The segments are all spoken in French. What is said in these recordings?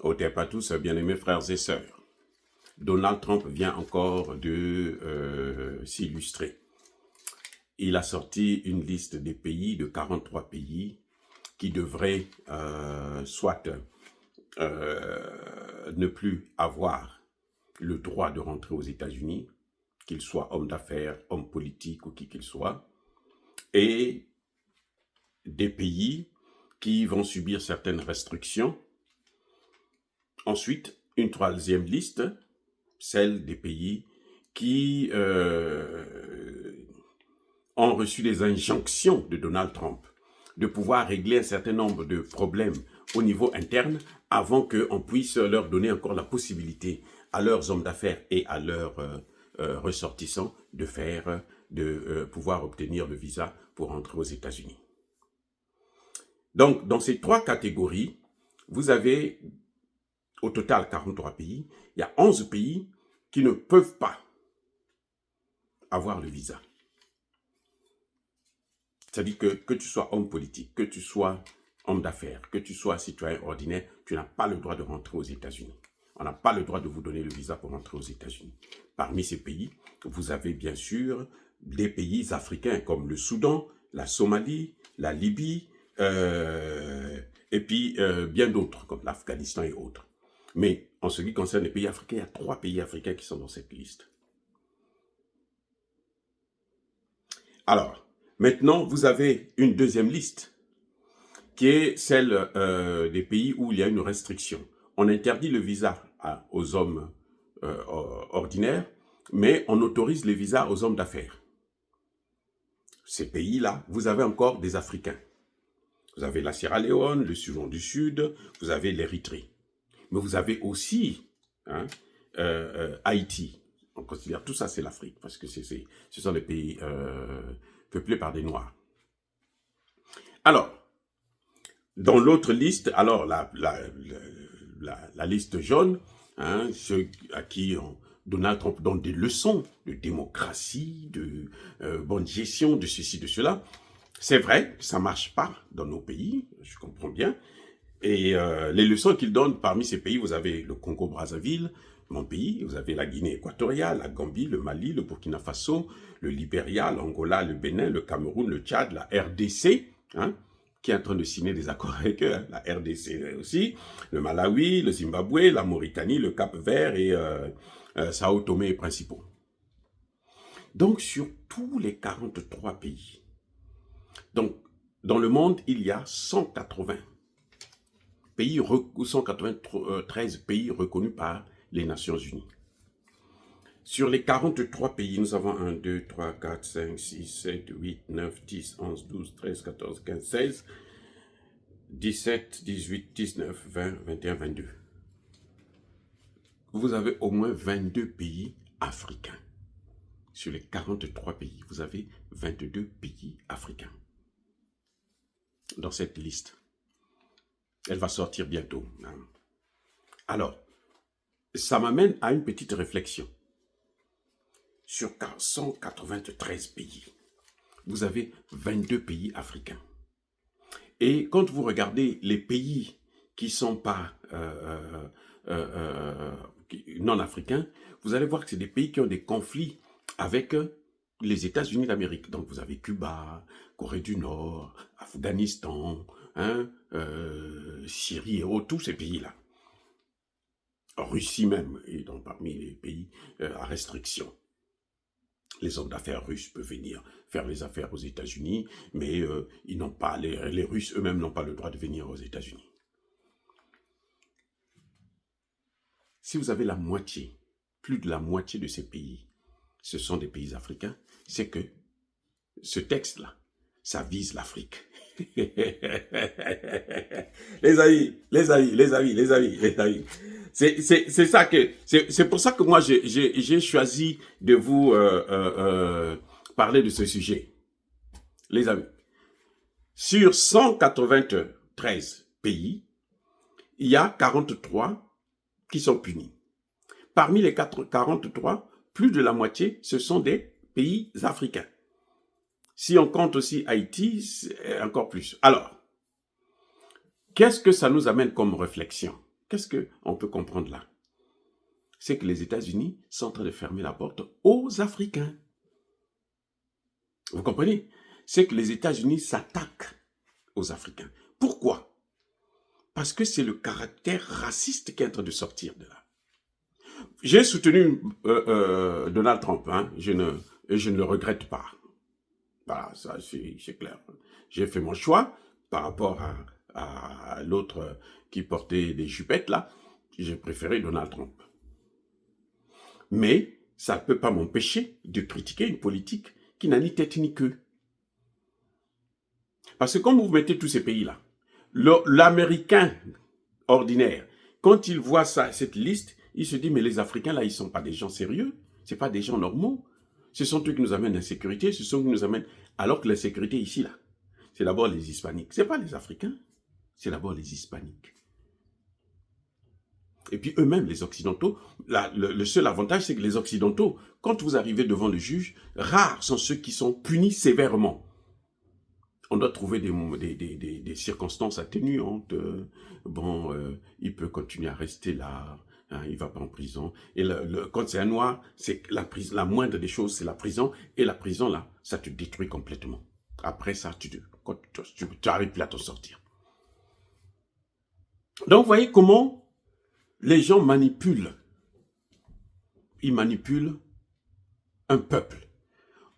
Au pas tous, bien-aimés frères et sœurs. Donald Trump vient encore de s'illustrer. Il a sorti une liste des pays, de 43 pays, qui devraient soit ne plus avoir le droit de rentrer aux États-Unis, qu'ils soient hommes d'affaires, hommes politiques ou qui qu'ils soient, et des pays qui vont subir certaines restrictions. Ensuite, une troisième liste, celle des pays qui ont reçu des injonctions de Donald Trump de pouvoir régler un certain nombre de problèmes au niveau interne avant qu'on puisse leur donner encore la possibilité à leurs hommes d'affaires et à leurs ressortissants de pouvoir obtenir le visa pour entrer aux États-Unis. Donc, dans ces trois catégories, vous avez au total 43 pays. Il y a 11 pays qui ne peuvent pas avoir le visa. C'est-à-dire que tu sois homme politique, que tu sois homme d'affaires, que tu sois citoyen ordinaire, tu n'as pas le droit de rentrer aux États-Unis. On n'a pas le droit de vous donner le visa pour rentrer aux États-Unis. Parmi ces pays, vous avez bien sûr des pays africains comme le Soudan, la Somalie, la Libye, et puis bien d'autres comme l'Afghanistan et autres. Mais en ce qui concerne les pays africains, il y a 3 pays africains qui sont dans cette liste. Alors, maintenant, vous avez une deuxième liste, qui est celle des pays où il y a une restriction. On interdit le visa aux hommes ordinaires, mais on autorise les visas aux hommes d'affaires. Ces pays-là, vous avez encore des Africains. Vous avez la Sierra Leone, le Soudan du Sud, vous avez l'Érythrée. Mais vous avez aussi Haïti. On considère tout ça, c'est l'Afrique, parce que ce sont des pays peuplés par des Noirs. Alors, dans l'autre liste, alors la liste jaune, ceux à qui Donald Trump donne des leçons de démocratie, de bonne gestion, de ceci, de cela. C'est vrai, ça ne marche pas dans nos pays, je comprends bien. Et les leçons qu'il donne parmi ces pays, vous avez le Congo-Brazzaville, mon pays, vous avez la Guinée équatoriale, la Gambie, le Mali, le Burkina Faso, le Libéria, l'Angola, le Bénin, le Cameroun, le Tchad, la RDC, qui est en train de signer des accords avec eux, la RDC aussi, le Malawi, le Zimbabwe, la Mauritanie, le Cap-Vert et Sao Tomé et Principe. Donc, sur tous les 43 pays, donc, dans le monde, il y a 193 pays reconnus par les Nations Unies. Sur les 43 pays, nous avons 1, 2, 3, 4, 5, 6, 7, 8, 9, 10, 11, 12, 13, 14, 15, 16, 17, 18, 19, 20, 21, 22. Vous avez au moins 22 pays africains. Sur les 43 pays, vous avez 22 pays africains dans cette liste. Elle va sortir bientôt. Alors, ça m'amène à une petite réflexion. Sur 193 pays, vous avez 22 pays africains. Et quand vous regardez les pays qui ne sont pas non africains, vous allez voir que c'est des pays qui ont des conflits avec les États-Unis d'Amérique. Donc vous avez Cuba, Corée du Nord, Afghanistan, Syrie et autres, tous ces pays-là. Russie même, et donc parmi les pays à restriction. Les hommes d'affaires russes peuvent venir faire les affaires aux États-Unis, mais ils n'ont pas, les Russes eux-mêmes n'ont pas le droit de venir aux États-Unis. Si vous avez la moitié, plus de la moitié de ces pays, ce sont des pays africains, c'est que ce texte-là, ça vise l'Afrique. Les amis. C'est ça que, c'est pour ça que moi j'ai choisi de vous parler de ce sujet. Les amis, sur 193 pays, il y a 43 qui sont punis. Parmi les 43, plus de la moitié, ce sont des pays africains. Si on compte aussi Haïti, c'est encore plus. Alors, qu'est-ce que ça nous amène comme réflexion? qu'est-ce qu'on peut comprendre là? C'est que les États-Unis sont en train de fermer la porte aux Africains. Vous comprenez? C'est que les États-Unis s'attaquent aux Africains. Pourquoi? Parce que c'est le caractère raciste qui est en train de sortir de là. J'ai soutenu Donald Trump, hein, et je ne le regrette pas. Voilà, ça c'est clair. J'ai fait mon choix par rapport à l'autre qui portait des jupettes là. J'ai préféré Donald Trump. Mais ça ne peut pas m'empêcher de critiquer une politique qui n'a ni tête ni queue. Parce que quand vous mettez tous ces pays-là, l'Américain ordinaire, quand il voit ça, cette liste, il se dit, mais les Africains, là, ils ne sont pas des gens sérieux, ce ne sont pas des gens normaux. Ce sont eux qui nous amènent l'insécurité, ce sont eux qui nous amènent... Alors que l'insécurité ici, là, c'est d'abord les Hispaniques. Ce n'est pas les Africains, c'est d'abord les Hispaniques. Et puis eux-mêmes, les Occidentaux, le seul avantage, c'est que les Occidentaux, quand vous arrivez devant le juge, rares sont ceux qui sont punis sévèrement. On doit trouver des circonstances atténuantes. Il peut continuer à rester là, hein, il ne va pas en prison. Et quand c'est un noir, c'est la moindre des choses, c'est la prison. Et la prison, là, ça te détruit complètement. Après ça, tu n'arrives plus à t'en sortir. Donc, vous voyez comment les gens manipulent. Ils manipulent un peuple.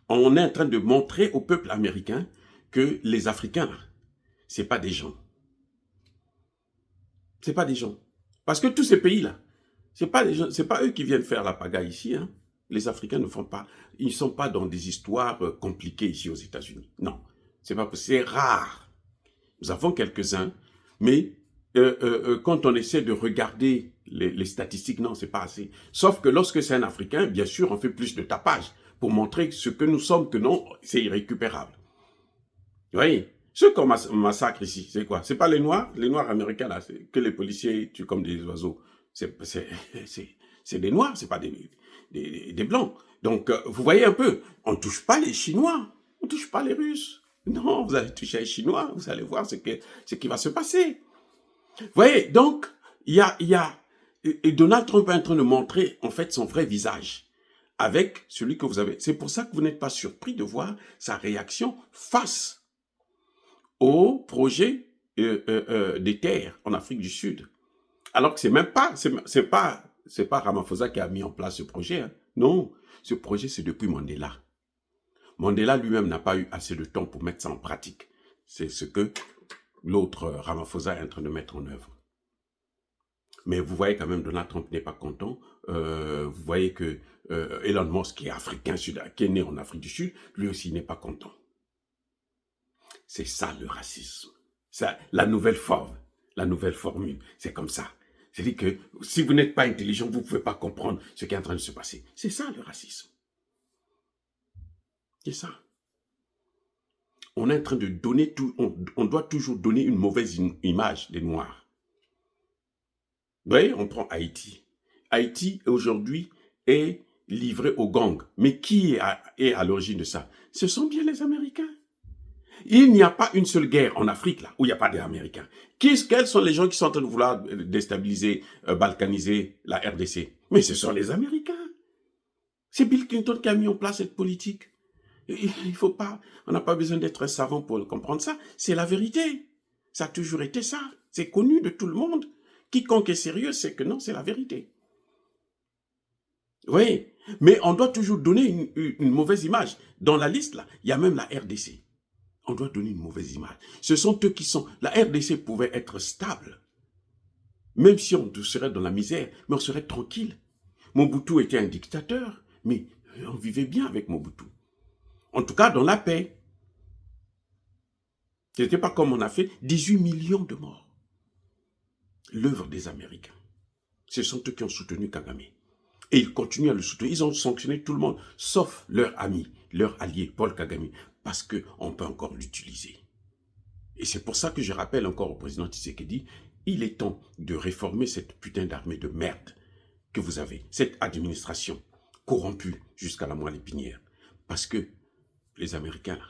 On est en train de montrer au peuple américain que les Africains, ce n'est pas des gens. Ce n'est pas des gens. Parce que tous ces pays-là, ce n'est pas eux qui viennent faire la pagaille ici. Hein. Les Africains ne font pas, ils ne sont pas dans des histoires compliquées ici aux États-Unis. Non, c'est rare. Nous avons quelques-uns, mais quand on essaie de regarder les statistiques, non, c'est pas assez. Sauf que lorsque c'est un Africain, bien sûr, on fait plus de tapage pour montrer ce que nous sommes, que non, c'est irrécupérable. Vous voyez, ceux qu'on massacre ici, c'est quoi? C'est pas les Noirs américains, là, que les policiers tuent comme des oiseaux. C'est des Noirs, c'est pas des Blancs. Donc, vous voyez un peu, on ne touche pas les Chinois, on ne touche pas les Russes. Non, vous allez toucher les Chinois, vous allez voir ce qui va se passer. Vous voyez, donc, et Donald Trump est en train de montrer, en fait, son vrai visage avec celui que vous avez. C'est pour ça que vous n'êtes pas surpris de voir sa réaction face au projet des terres en Afrique du Sud. Alors que c'est pas Ramaphosa qui a mis en place ce projet. Hein. Non, ce projet, c'est depuis Mandela. Mandela lui-même n'a pas eu assez de temps pour mettre ça en pratique. C'est ce que l'autre Ramaphosa est en train de mettre en œuvre. Mais vous voyez quand même, Donald Trump n'est pas content. Vous voyez que Elon Musk, qui est africain, qui est né en Afrique du Sud, lui aussi n'est pas content. C'est ça le racisme. Ça, la nouvelle forme, la nouvelle formule, c'est comme ça. C'est-à-dire que si vous n'êtes pas intelligent, vous ne pouvez pas comprendre ce qui est en train de se passer. C'est ça le racisme. C'est ça. On est en train de donner on doit toujours donner une mauvaise image des Noirs. Vous voyez, on prend Haïti. Haïti, aujourd'hui, est livré aux gangs. Mais qui est à l'origine de ça? Ce sont bien les Américains. Il n'y a pas une seule guerre en Afrique, là, où il n'y a pas d'Américains. Quels sont les gens qui sont en train de vouloir déstabiliser, balkaniser la RDC? Mais ce sont les Américains. C'est Bill Clinton qui a mis en place cette politique. Il faut pas, on n'a pas besoin d'être un savant pour comprendre ça. C'est la vérité. Ça a toujours été ça. C'est connu de tout le monde. Quiconque est sérieux sait que non, c'est la vérité. Oui, mais on doit toujours donner une mauvaise image. Dans la liste, là, il y a même la RDC. On doit donner une mauvaise image. Ce sont eux qui sont... La RDC pouvait être stable. Même si on serait dans la misère, mais on serait tranquille. Mobutu était un dictateur, mais on vivait bien avec Mobutu. En tout cas, dans la paix. Ce n'était pas comme on a fait 18 millions de morts. L'œuvre des Américains. Ce sont eux qui ont soutenu Kagame. Et ils continuent à le soutenir. Ils ont sanctionné tout le monde, sauf leur ami, leur allié, Paul Kagame, parce qu'on peut encore l'utiliser. Et c'est pour ça que je rappelle encore au président Tshisekedi, il est temps de réformer cette putain d'armée de merde que vous avez, cette administration corrompue jusqu'à la moelle épinière. Parce que les Américains, là,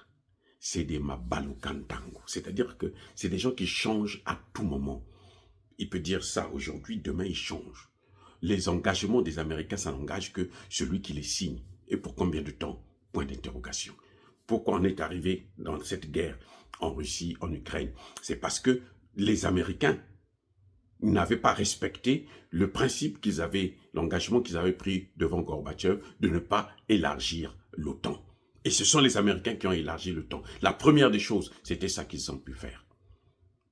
c'est des mabaloukantango. C'est-à-dire que c'est des gens qui changent à tout moment. il peut dire ça aujourd'hui, demain il change. Les engagements des Américains, ça n'engage que celui qui les signe. Et pour combien de temps? Point d'interrogation. Pourquoi on est arrivé dans cette guerre en Russie, en Ukraine? C'est parce que les Américains n'avaient pas respecté le principe qu'ils avaient, l'engagement qu'ils avaient pris devant Gorbatchev de ne pas élargir l'OTAN. Et ce sont les Américains qui ont élargi l'OTAN. La première des choses, c'était ça qu'ils ont pu faire.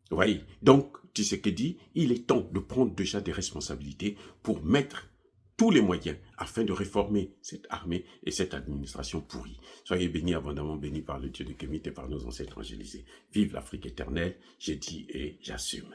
Vous voyez? Donc, Tshisekedi, il est temps de prendre déjà des responsabilités pour mettre tous les moyens afin de réformer cette armée et cette administration pourrie. Soyez bénis, abondamment bénis par le Dieu de Kémit et par nos ancêtres angélisés. Vive l'Afrique éternelle, j'ai dit et j'assume.